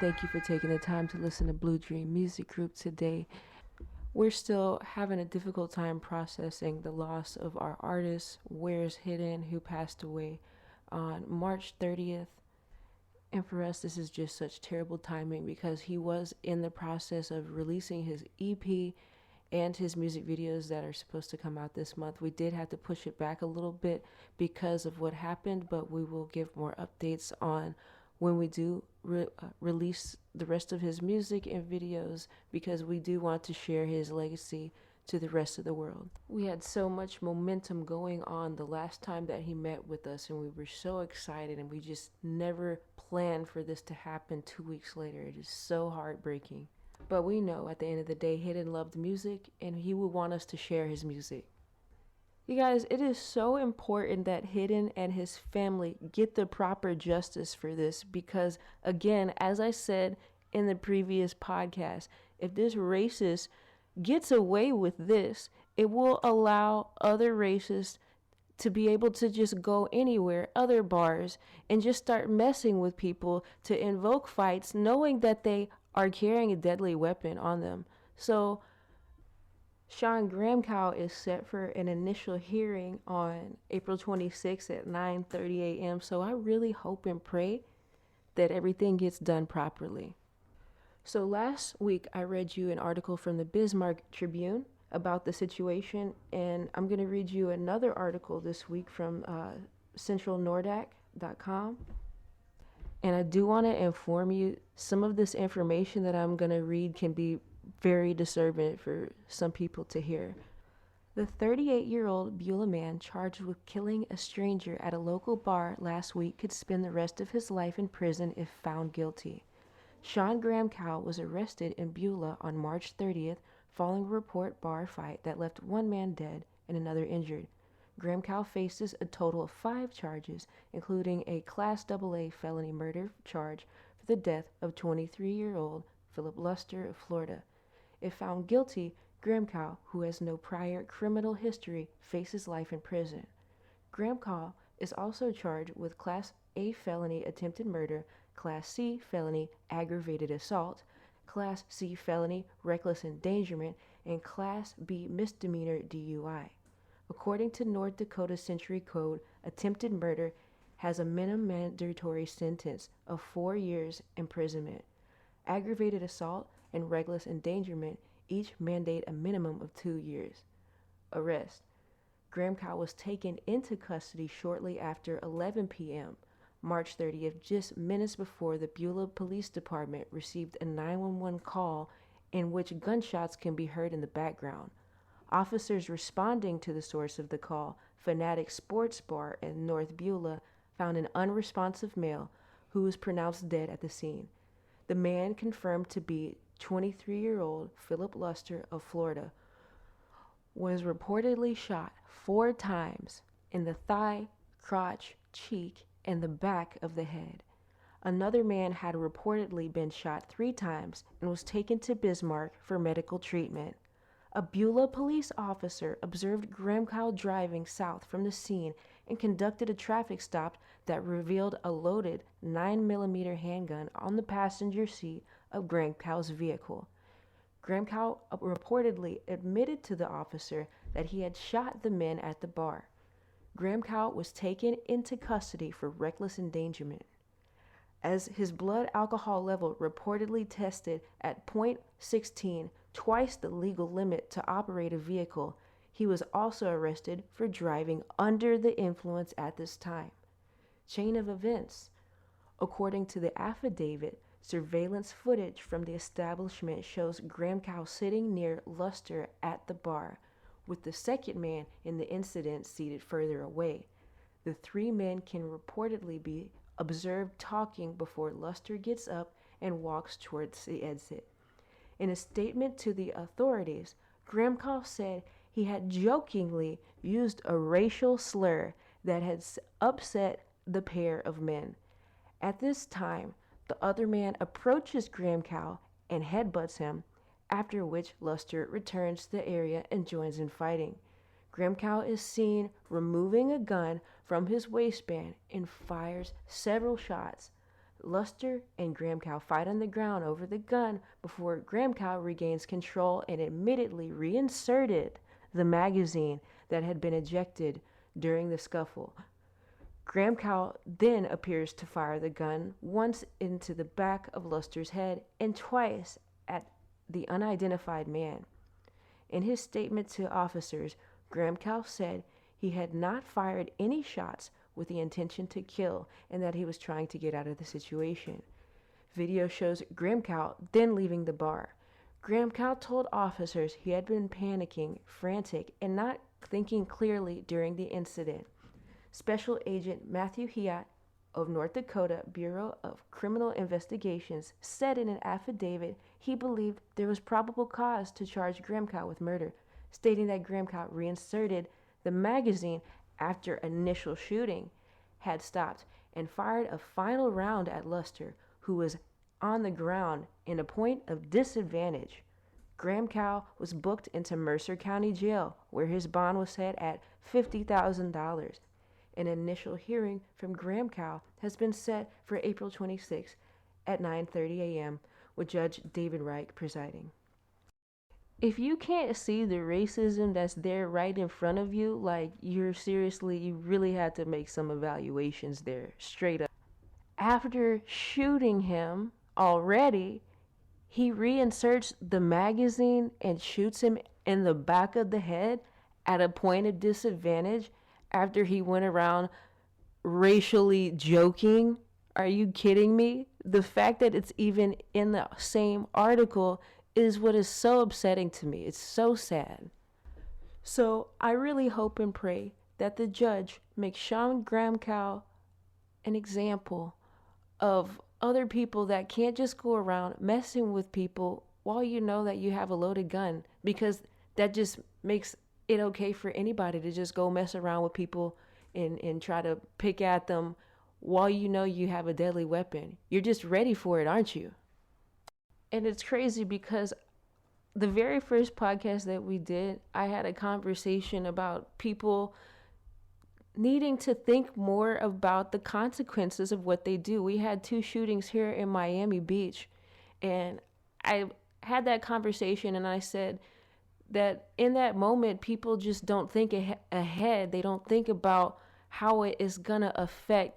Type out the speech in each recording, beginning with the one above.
thank you for taking the time to listen to Blue Dream Music Group today. We're still having a difficult time processing the loss of our artist, Where's Hidden, who passed away on March 30th. And for us, this is just such terrible timing because he was in the process of releasing his EP and his music videos that are supposed to come out this month. We did have to push it back a little bit because of what happened, but we will give more updates on when we do release the rest of his music and videos, because we do want to share his legacy to the rest of the world. We had so much momentum going on the last time that he met with us, and we were so excited, and we just never planned for this to happen 2 weeks later. It is so heartbreaking. But we know at the end of the day, Hidden loved music, and he would want us to share his music. You guys, it is so important that Hidden and his family get the proper justice for this because, again, as I said in the previous podcast, if this racist gets away with this, it will allow other racists to be able to just go anywhere, other bars, and just start messing with people to invoke fights, knowing that they are carrying a deadly weapon on them. So Sean Gramcow is set for an initial hearing on April 26th at 9:30 a.m. So I really hope and pray that everything gets done properly. So last week I read you an article from the Bismarck Tribune about the situation, and I'm going to read you another article this week from centralnordac.com. And I do want to inform you, some of this information that I'm going to read can be very disturbing for some people to hear. The 38-year-old Beulah man charged with killing a stranger at a local bar last week could spend the rest of his life in prison if found guilty. Sean Gramcow was arrested in Beulah on March 30th following a report bar fight that left one man dead and another injured. Gramcow faces a total of 5 charges, including a Class AA felony murder charge for the death of 23-year-old Philip Luster of Florida. If found guilty, Gramcow, who has no prior criminal history, faces life in prison. Gramcow is also charged with Class A felony attempted murder, Class C felony aggravated assault, Class C felony reckless endangerment, and Class B misdemeanor DUI. According to North Dakota Century Code, attempted murder has a minimum mandatory sentence of 4 years imprisonment. Aggravated assault and reckless endangerment each mandate a minimum of 2 years. Arrest. Gramcow was taken into custody shortly after 11 p.m. March 30th, just minutes before the Beulah Police Department received a 911 call in which gunshots can be heard in the background. Officers responding to the source of the call, Fanatic Sports Bar in North Beulah, found an unresponsive male who was pronounced dead at the scene. The man, confirmed to be 23-year-old Philip Luster of Florida, was reportedly shot 4 times in the thigh, crotch, cheek, and the back of the head. Another man had reportedly been shot 3 times and was taken to Bismarck for medical treatment. A Beulah police officer observed Gramcow driving south from the scene and conducted a traffic stop that revealed a loaded 9mm handgun on the passenger seat of Gramcow's vehicle. Gramcow reportedly admitted to the officer that he had shot the men at the bar. Gramcow was taken into custody for reckless endangerment. As his blood alcohol level reportedly tested at .16, twice the legal limit to operate a vehicle, he was also arrested for driving under the influence at this time. Chain of events. According to the affidavit, surveillance footage from the establishment shows Gramcow sitting near Luster at the bar, with the second man in the incident seated further away. The 3 men can reportedly be observed talking before Luster gets up and walks towards the exit. In a statement to the authorities, Gramcow said he had jokingly used a racial slur that had upset the pair of men. At this time, the other man approaches Gramcow and headbutts him, after which Luster returns to the area and joins in fighting. Gramcow is seen removing a gun from his waistband and fires several shots. Luster and Graham Cow fight on the ground over the gun before Graham Cow regains control and admittedly reinserted the magazine that had been ejected during the scuffle. Graham Cow then appears to fire the gun once into the back of Luster's head and twice at the unidentified man. In his statement to officers, Graham Cow said he had not fired any shots with the intention to kill and that he was trying to get out of the situation. Video shows Graham Cow then leaving the bar. Graham Cow told officers he had been panicking, frantic, and not thinking clearly during the incident. Special Agent Matthew Hiatt of North Dakota Bureau of Criminal Investigations said in an affidavit he believed there was probable cause to charge Graham Cow with murder, stating that Graham Cow reinserted the magazine after initial shooting had stopped and fired a final round at Luster, who was on the ground in a point of disadvantage. Graham Cow was booked into Mercer County Jail, where his bond was set at $50,000. An initial hearing from Graham Cow has been set for April 26 at 9:30 a.m. with Judge David Reich presiding. If you can't see the racism that's there right in front of you, like you really had to make some evaluations there, straight up. After shooting him already, he reinserts the magazine and shoots him in the back of the head at a point of disadvantage after he went around racially joking. Are you kidding me? The fact that it's even in the same article is what is so upsetting to me. It's so sad. So I really hope and pray that the judge makes Sean Graham Cow an example of other people that can't just go around messing with people while you know that you have a loaded gun, because that just makes it okay for anybody to just go mess around with people and try to pick at them while you know you have a deadly weapon. You're just ready for it, aren't you? And it's crazy because the very first podcast that we did, I had a conversation about people needing to think more about the consequences of what they do. We had 2 shootings here in Miami Beach, and I had that conversation and I said that in that moment, people just don't think ahead. They don't think about how it is going to affect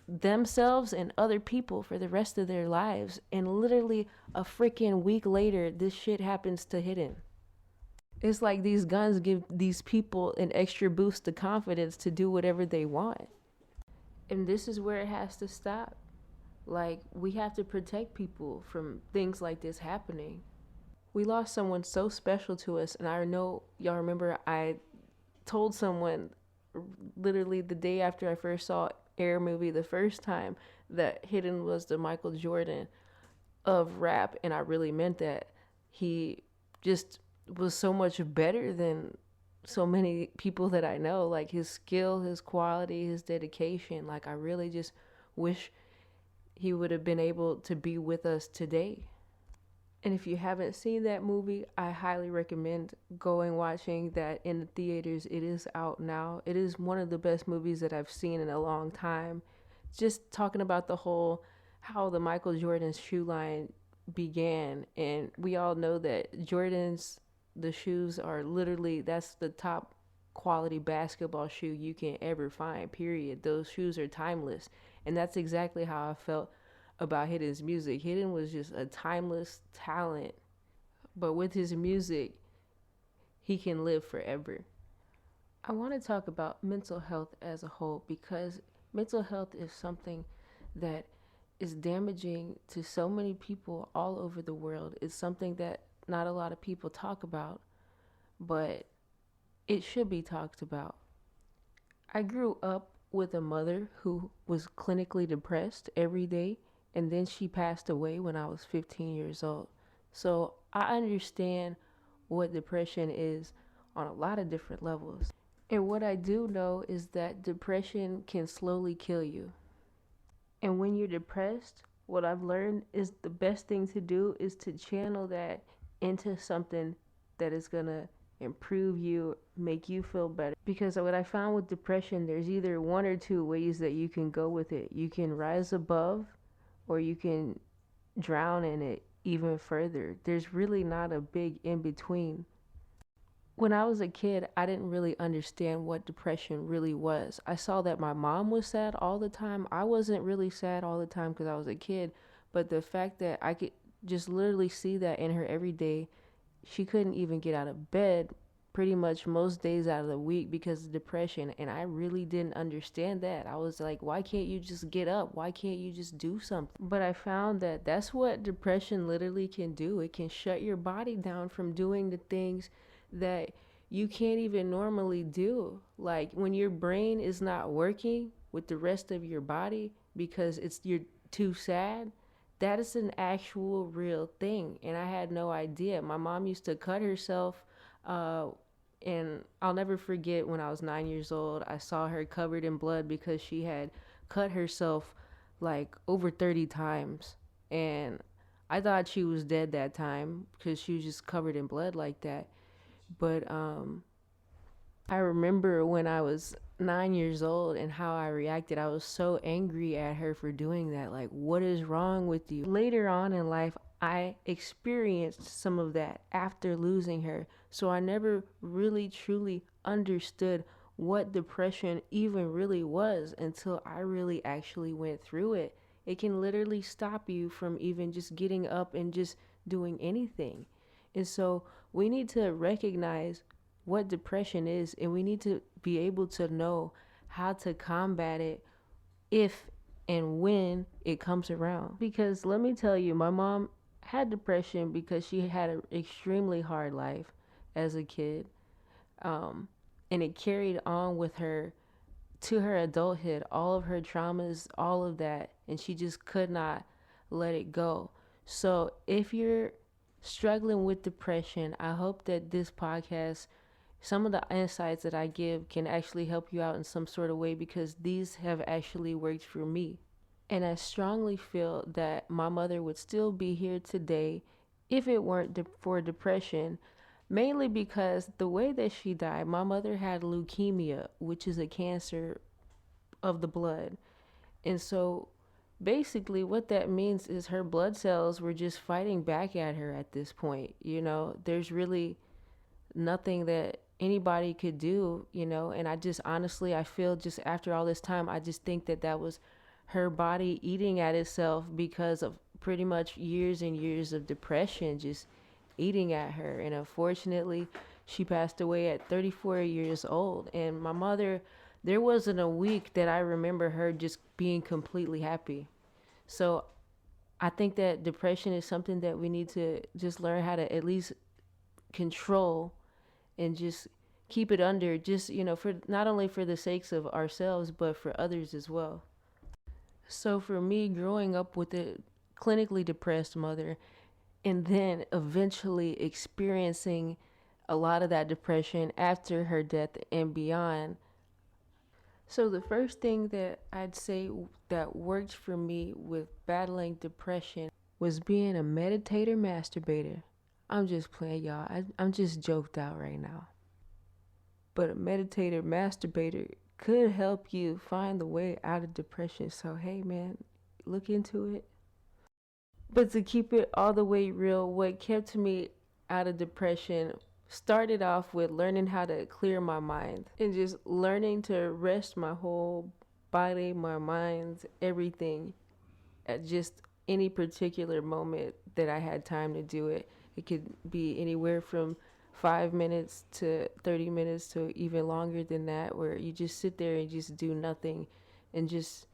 themselves and other people for the rest of their lives. And literally a freaking week later, this shit happens to Hidden. It's like these guns give these people an extra boost of confidence to do whatever they want. And this is where it has to stop. Like, we have to protect people from things like this happening. We lost someone so special to us, and I know y'all remember I told someone literally the day after I first saw Air movie the first time that Hidden was the Michael Jordan of rap, and I really meant that. He just was so much better than so many people that I know. Like, his skill, his quality, his dedication. Like, I really just wish he would have been able to be with us today. And if you haven't seen that movie, I highly recommend going watching that in the theaters. It is out now. It is one of the best movies that I've seen in a long time. Just talking about the whole, how the Michael Jordan's shoe line began. And we all know that the shoes are literally, that's the top quality basketball shoe you can ever find, period. Those shoes are timeless. And that's exactly how I felt about Hidden's music. Hidden was just a timeless talent, but with his music, he can live forever. I want to talk about mental health as a whole, because mental health is something that is damaging to so many people all over the world. It's something that not a lot of people talk about, but it should be talked about. I grew up with a mother who was clinically depressed every day, and then she passed away when I was 15 years old. So I understand what depression is on a lot of different levels. And what I do know is that depression can slowly kill you. And when you're depressed, what I've learned is the best thing to do is to channel that into something that is going to improve you, make you feel better. Because what I found with depression, there's either one or two ways that you can go with it. You can rise above, or you can drown in it even further. There's really not a big in between. When I was a kid, I didn't really understand what depression really was. I saw that my mom was sad all the time. I wasn't really sad all the time because I was a kid, but the fact that I could just literally see that in her every day, she couldn't even get out of bed pretty much most days out of the week because of depression. And I really didn't understand that. I was like, why can't you just get up? Why can't you just do something? But I found that that's what depression literally can do. It can shut your body down from doing the things that you can't even normally do. Like when your brain is not working with the rest of your body because you're too sad, that is an actual real thing. And I had no idea. My mom used to cut herself, uh, and I'll never forget when I was 9 years old, I saw her covered in blood because she had cut herself like over 30 times. And I thought she was dead that time because she was just covered in blood like that. But I remember when I was 9 years old and how I reacted. I was so angry at her for doing that. Like, what is wrong with you? Later on in life, I experienced some of that after losing her. So I never really truly understood what depression even really was until I really actually went through it. It can literally stop you from even just getting up and just doing anything. And so we need to recognize what depression is, and we need to be able to know how to combat it if and when it comes around. Because let me tell you, my mom had depression because she had an extremely hard life as a kid, um, and it carried on with her to her adulthood, all of her traumas, all of that, and she just could not let it go. So if you're struggling with depression, I hope that this podcast, some of the insights that I give, can actually help you out in some sort of way because these have actually worked for me. And I strongly feel that my mother would still be here today if it weren't for depression, mainly because the way that she died, my mother had leukemia, which is a cancer of the blood. And so basically what that means is her blood cells were just fighting back at her at this point. There's really nothing that anybody could do, and I just honestly, I feel just after all this time, I just think that that was her body eating at itself because of pretty much years and years of depression just eating at her. And unfortunately, she passed away at 34 years old. And my mother, there wasn't a week that I remember her just being completely happy. So I think that depression is something that we need to just learn how to at least control and just keep it under, just for not only for the sakes of ourselves but for others as well. So for me, growing up with a clinically depressed mother and then eventually experiencing a lot of that depression after her death and beyond. So the first thing that I'd say that worked for me with battling depression was being a meditator masturbator. I'm just playing, y'all. I'm just joked out right now. But a meditator masturbator could help you find the way out of depression. So, hey, man, look into it. But to keep it all the way real, what kept me out of depression started off with learning how to clear my mind and just learning to rest my whole body, my mind, everything at just any particular moment that I had time to do it. It could be anywhere from 5 minutes to 30 minutes to even longer than that, where you just sit there and just do nothing and just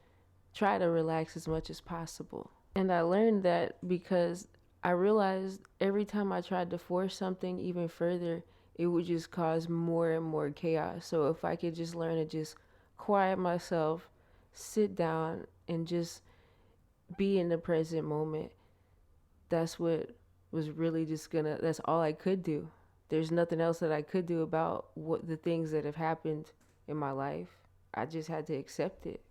try to relax as much as possible. And I learned that because I realized every time I tried to force something even further, it would just cause more and more chaos. So if I could just learn to just quiet myself, sit down, and just be in the present moment, that's what was really just that's all I could do. There's nothing else that I could do about what the things that have happened in my life. I just had to accept it.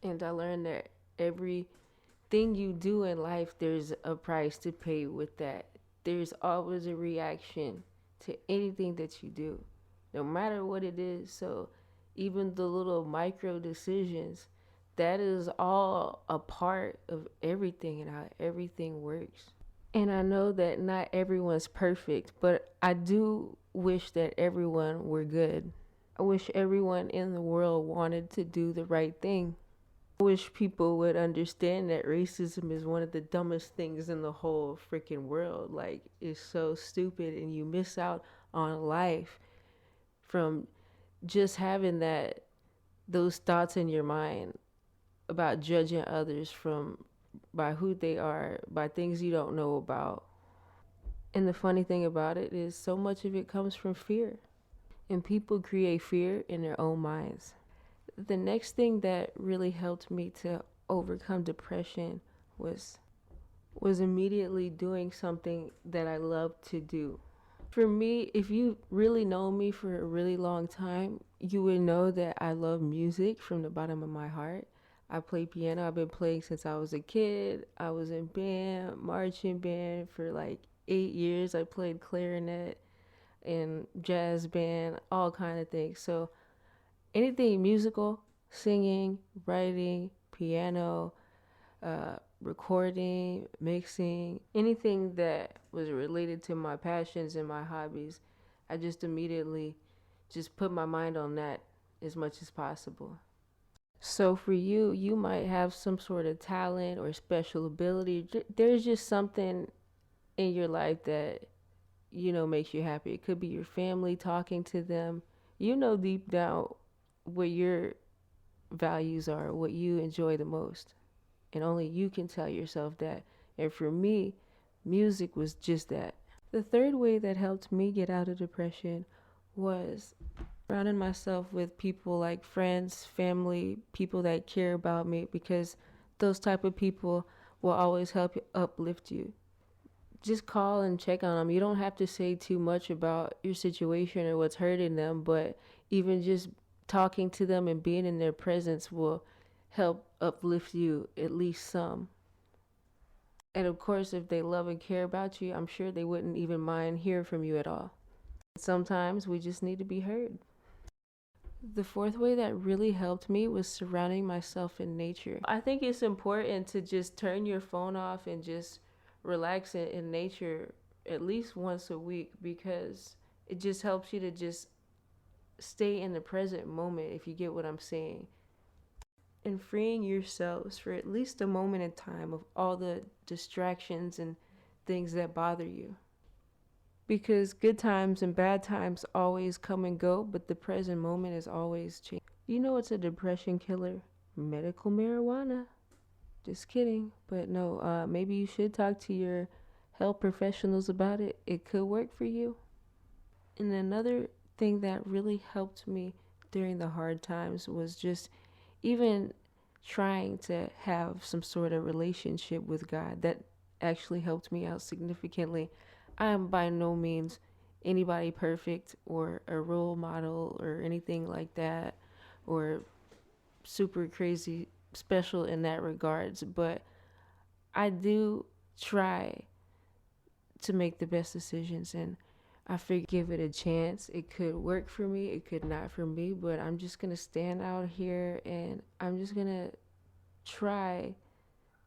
And I learned that everything you do in life, there's a price to pay with that. There's always a reaction to anything that you do, no matter what it is. So even the little micro decisions That is all a part of everything and how everything works. And I know that not everyone's perfect, but I do wish that everyone were good. I wish everyone in the world wanted to do the right thing. I wish people would understand that racism is one of the dumbest things in the whole freaking world. Like, it's so stupid, and you miss out on life from just having those thoughts in your mind about judging others from by who they are, by things you don't know about. And the funny thing about it is so much of it comes from fear. And people create fear in their own minds. The next thing that really helped me to overcome depression was was immediately doing something that I love to do. For me, if you really know me for a really long time, you would know that I love music from the bottom of my heart. I play piano. I've been playing since I was a kid. I was in band, marching band for like 8 years. I played clarinet and jazz band, all kind of things. So anything musical, singing, writing, piano, recording, mixing, anything that was related to my passions and my hobbies, I just immediately just put my mind on that as much as possible. So for you, you might have some sort of talent or special ability. There's just something in your life that makes you happy. It could be your family, talking to them. You know deep down what your values are, what you enjoy the most. And only you can tell yourself that. And for me, music was just that. The third way that helped me get out of depression was surrounding myself with people like friends, family, people that care about me, because those type of people will always help uplift you. Just call and check on them. You don't have to say too much about your situation or what's hurting them, but even just talking to them and being in their presence will help uplift you at least some. And of course, if they love and care about you, I'm sure they wouldn't even mind hearing from you at all. Sometimes we just need to be heard. The fourth way that really helped me was surrounding myself in nature. I think it's important to just turn your phone off and just relax in nature at least once a week, because it just helps you to just stay in the present moment, if you get what I'm saying. And freeing yourselves for at least a moment in time of all the distractions and things that bother you. Because good times and bad times always come and go, but the present moment is always changing. You know it's a depression killer? Medical marijuana. Just kidding. But no, maybe you should talk to your health professionals about it. It could work for you. And another thing that really helped me during the hard times was just even trying to have some sort of relationship with God. That actually helped me out significantly. I am by no means anybody perfect or a role model or anything like that, or super crazy special in that regards, but I do try to make the best decisions, and I figure give it a chance. It could work for me, it could not for me, but I'm just gonna stand out here and I'm just gonna try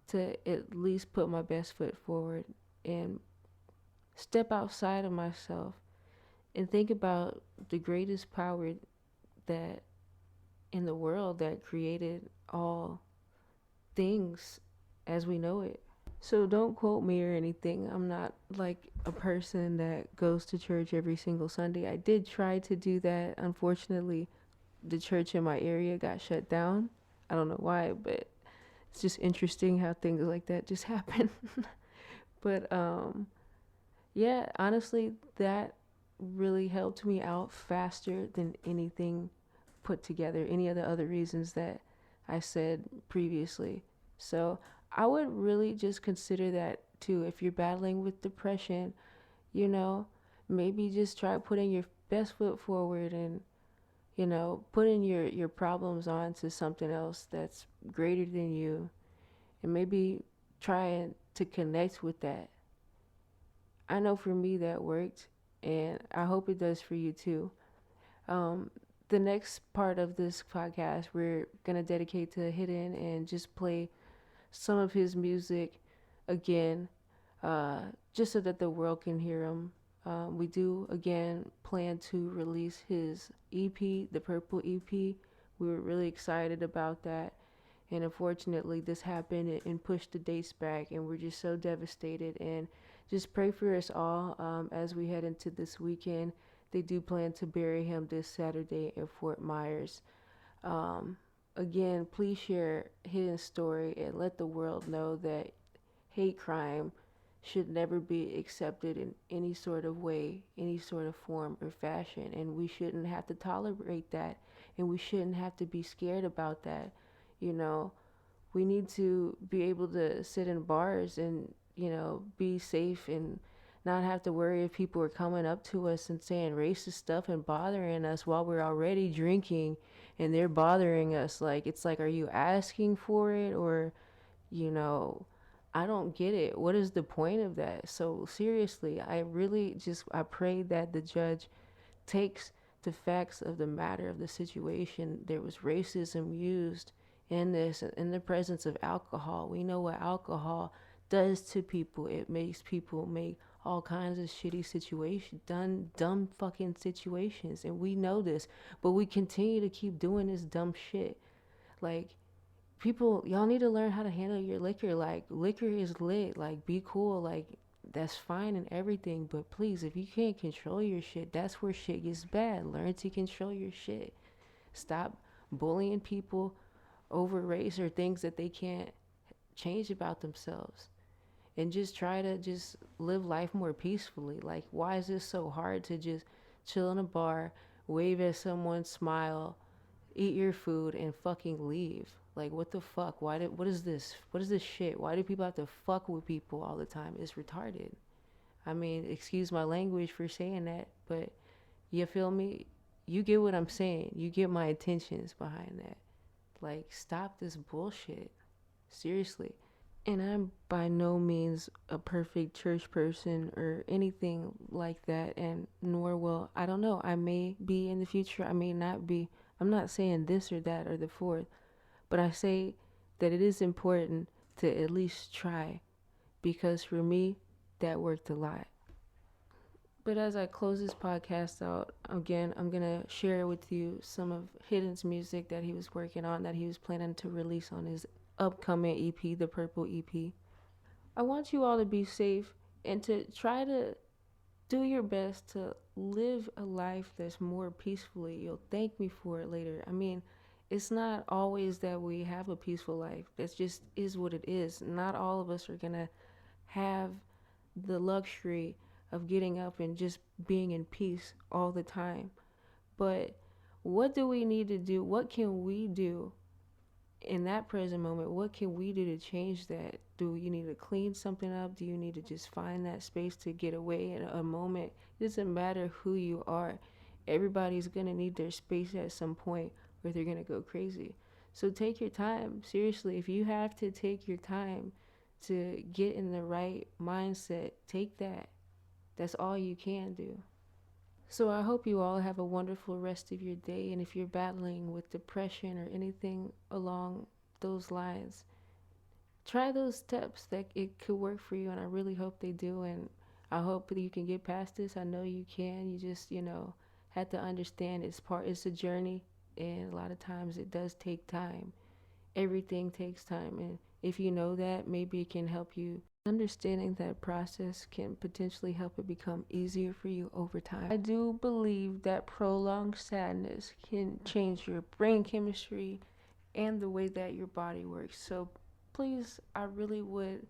to at least put my best foot forward and step outside of myself and think about the greatest power that in the world that created all things as we know it. So don't quote me or anything. I'm not like a person that goes to church every single Sunday. I did try to do that. Unfortunately, the church in my area got shut down. I don't know why, but it's just interesting how things like that just happen. But yeah, honestly, that really helped me out faster than anything put together, any of the other reasons that I said previously. So I would really just consider that too. If you're battling with depression, you know, maybe just try putting your best foot forward and, putting your problems onto something else that's greater than you, and maybe trying to connect with that. I know for me that worked, and I hope it does for you too. The next part of this podcast, we're going to dedicate to Hidden and just play some of his music again, uh, just so that the world can hear him. We do again plan to release his EP, the Purple EP. We were really excited about that, and unfortunately, this happened and pushed the dates back, and we're just so devastated. And just pray for us all as we head into this weekend. They do plan to bury him this Saturday in Fort Myers. Um, Again, please share his story and let the world know that hate crime should never be accepted in any sort of way, any sort of form or fashion. And we shouldn't have to tolerate that. And we shouldn't have to be scared about that. You know, we need to be able to sit in bars and, be safe and not have to worry if people are coming up to us and saying racist stuff and bothering us while we're already drinking and they're bothering us. Like, it's like, are you asking for it? Or, you know, I don't get it. What is the point of that? So seriously, I pray that the judge takes the facts of the matter of the situation. There was racism used in this, in the presence of alcohol. We know what alcohol does to people. It makes people make all kinds of shitty situations, dumb fucking situations, and we know this, but we continue to keep doing this dumb shit. Like, people, y'all need to learn how to handle your liquor. Like, liquor is lit. Like, be cool. Like, that's fine and everything, but please, if you can't control your shit, that's where shit gets bad. Learn to control your shit. Stop bullying people over race or things that they can't change about themselves, and just try to just live life more peacefully. Like, why is this so hard to just chill in a bar, wave at someone, smile, eat your food, and fucking leave? Like, what the fuck? What is this? What is this shit? Why do people have to fuck with people all the time? It's retarded. I mean, excuse my language for saying that, but you feel me? You get what I'm saying. You get my intentions behind that. Like, stop this bullshit. Seriously. And I'm by no means a perfect church person or anything like that, and nor will, I don't know, I may be in the future, I may not be. I'm not saying this or that or the fourth, but I say that it is important to at least try, because for me, that worked a lot. But as I close this podcast out, again, I'm going to share with you some of Hidden's music that he was working on, that he was planning to release on his upcoming EP, the Purple EP. I want you all to be safe and to try to do your best to live a life that's more peacefully. You'll thank me for it later. I mean, it's not always that we have a peaceful life. That just is what it is. Not all of us are going to have the luxury of getting up and just being in peace all the time. But what do we need to do? What can we do in that present moment? What can we do to change that? Do you need to clean something up? Do you need to just find that space to get away in a moment? It doesn't matter who you are. Everybody's going to need their space at some point, or they're going to go crazy. So take your time. Seriously, if you have to take your time to get in the right mindset, take that. That's all you can do. So I hope you all have a wonderful rest of your day. And if you're battling with depression or anything along those lines, try those steps. That it could work for you, and I really hope they do. And I hope that you can get past this. I know you can. You just, have to understand it's a journey, and a lot of times it does take time. Everything takes time, and if you know that, maybe it can help you. Understanding that process can potentially help it become easier for you over time. I do believe that prolonged sadness can change your brain chemistry and the way that your body works. So please, I really would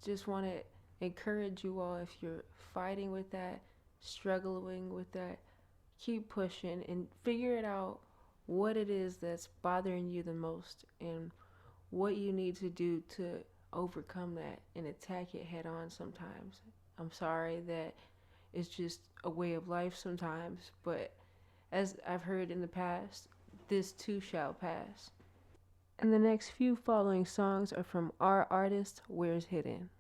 just want to encourage you all, if you're fighting with that, struggling with that, keep pushing and figure it out, what it is that's bothering you the most and what you need to do to overcome that and attack it head on sometimes. I'm sorry that it's just a way of life sometimes, but as I've heard in the past, this too shall pass. And the next few following songs are from our artist, Where's Hidden.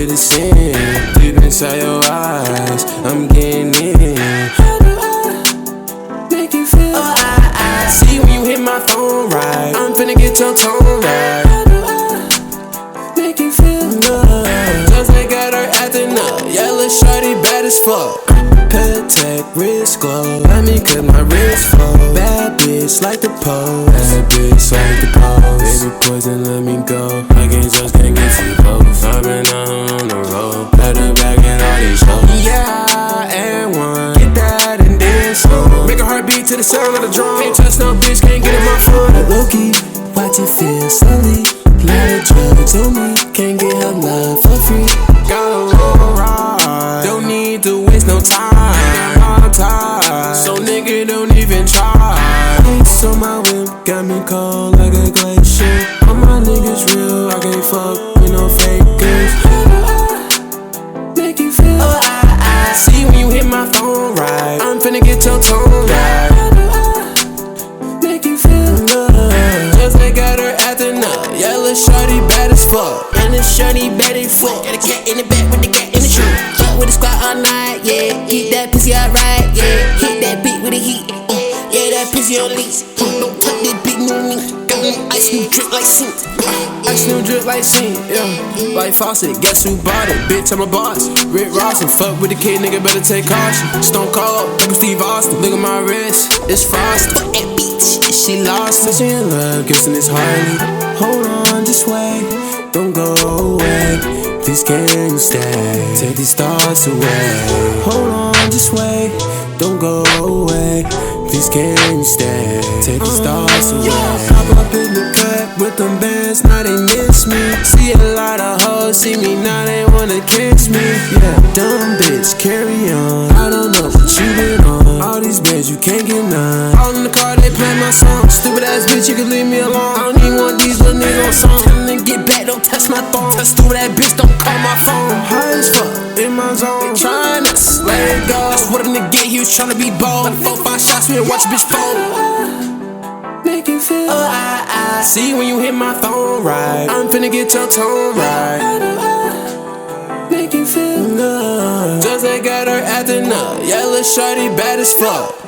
feel the sin deep inside your eyes. I'm getting in. How do I make you feel? Oh, I see when you hit my phone right. I'm finna get your tone right. How do I make you feel? Just like got her acting up. Yellow shorty bad as fuck. Tech, wrist glow. Let me cut my wrist flow. Bad bitch like the pose. Bad bitch like the pose. Baby poison, let me go. I can't get too close. I've been on the road. Let her back in all these shows. Yeah, and one. Get that and then some. Make a heartbeat to the sound of the drum. Can't touch no bitch, can't get in my phone. Low-key, watch it feel slowly. Let it drugs on me. Can't get her love for free. Gotta roll ride. Don't need to waste no time. So nigga don't even try. Ice on my whip got me cold like a glacier. All my niggas real, I can't fuck with no fakers. How do I make you feel? Oh, I see when you hit my phone right. I'm finna get your tone right. How do I make you feel? Just like got her acting up. Yellow shorty bad as fuck. And this shorty bad as fuck. Got a cat in the back with the cat in the tree. Fuck with the squad all night, yeah. Eat that pussy alright, yeah. Hit that beat with the heat, yeah. That pussy on lease. Don't touch that big new me. Ice new drip like sink. Ice new drip like sink, yeah. Like faucet, guess who bought it? Bitch, I'm a boss. Rick Ross and fuck with the kid, nigga, better take caution. Stone Cold, like Steve Austin. Look at my wrist, it's frosted. Fuck that bitch, she lost it. She in love, guessing it's Harley. Hold on, just wait, don't go away. Please can you stay? Take these thoughts away. Hold on, just wait, don't go away. Please can you stay? Take these thoughts away. Pop up in the cut with them bands, now they miss me. See a lot of hoes, see me now they wanna kiss me. Yeah, dumb bitch, carry on. I don't know what you been on. All these bands, you can't get none. All in the car, they play my song. Stupid ass bitch, you can leave me alone. I don't even want these little niggas on song. Tell them to get back, don't touch my phone. Tell stupid ass bitch, don't call my phone. I'm high as fuck, in my zone. Trying to let it go. That's what a nigga get, he was trying to be bold. 4-5 shots, we watch a bitch fold. Make you feel? Oh, I see when you hit my phone right. I'm finna get your tone right. How do I make you feel? Just like got her acting up. Yellow shorty bad as fuck.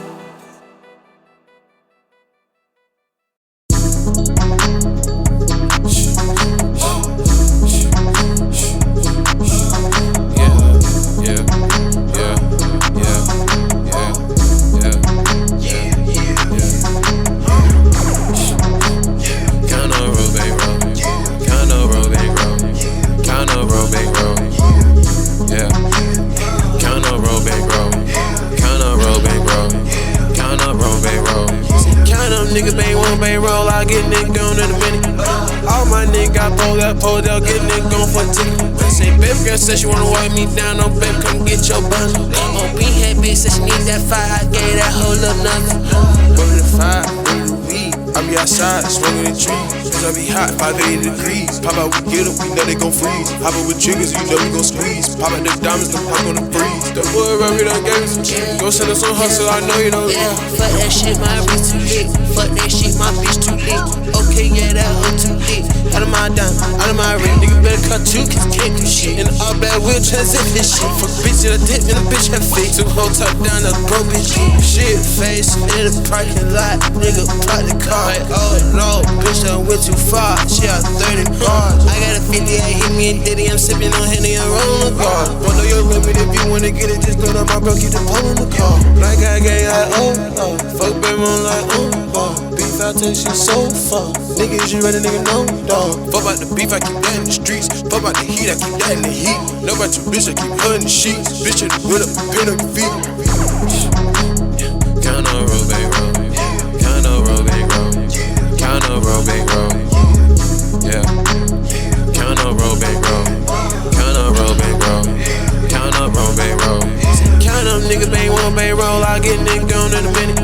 Niggas bang one bang roll, I'll get nigga gone in a minute. All my niggas got pulled out, get nigga gone for a ticket. Say, baby girl said she wanna wipe me down, no baby, come get your bundle. On beat head bitch said she need that fire, I gave that whole up nothing. Burning the fire, burning the weed. I be outside, smoking the trees. I be hot, 580 degrees. Pop out, we get up, we know they gon' freeze. Hop out with triggers, you know we gon' squeeze. Pop out the diamonds, the pop on the breeze. The boy rub it, done gave me some cheese. Go send us some hustle, I know you know. Yeah, fuck that shit, my wrist too lit. Fuck that shit, my bitch too lit. Okay, yeah, that hoe too lit. Out of my dime, out of my ring. Nigga better cut you, cause can't do shit. In the all bad wheel, transit this shit. Fuck bitch in a dip, and a bitch have fake. Two whole top down, a broke bitch. Shit, face in the parking lot. Nigga, park the car. Like, oh no, bitch, I went too far. She out 30 bars. I got a 50, hit me and Diddy. I'm sipping on Henny and rolling the car. Don't know your limit if you wanna get it. Just go to my bro, keep the pole in the car. Like I gave like, oh. Fuck baby, I'm like, beef, I take shit so far. Niggas, you ready, nigga, no, dog. Fuck about the beef, I keep that in the streets. Fuck about the heat, I keep that in the heat. Know about your bitch, I keep her in the sheets. Bitch, you went up, been on your feet. Count on roll, big roll. Count on roll, big roll. Count on roll, big roll. Yeah. Count on roll, big roll. Count on roll, big roll. Count on roll, big roll. Count on niggas, bang one, bang roll. I'll get nigga gone in a minute.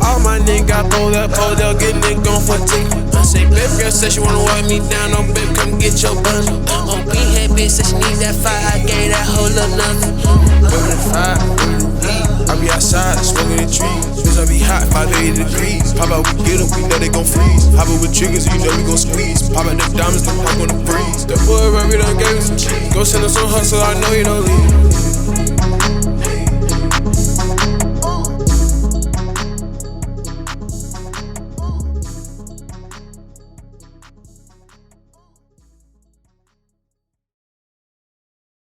All my niggas got pulled up, get nigga gone for a ticket. I say, baby girl said she wanna wipe me down, no baby, come get your bundle. On beat head bitch said she need that fire, I gave that whole up nothing. Burning the fire, burning the weed. I be outside, smoking the trees. bitches, I be hot, 580 degrees. Pop out, we get them, we know they gon' freeze. Pop out with triggers, you know we gon' squeeze. Pop out the diamonds, the pop on the breeze. The boy around me done gave me some cheese. Go send us some hustle, I know you don't leave.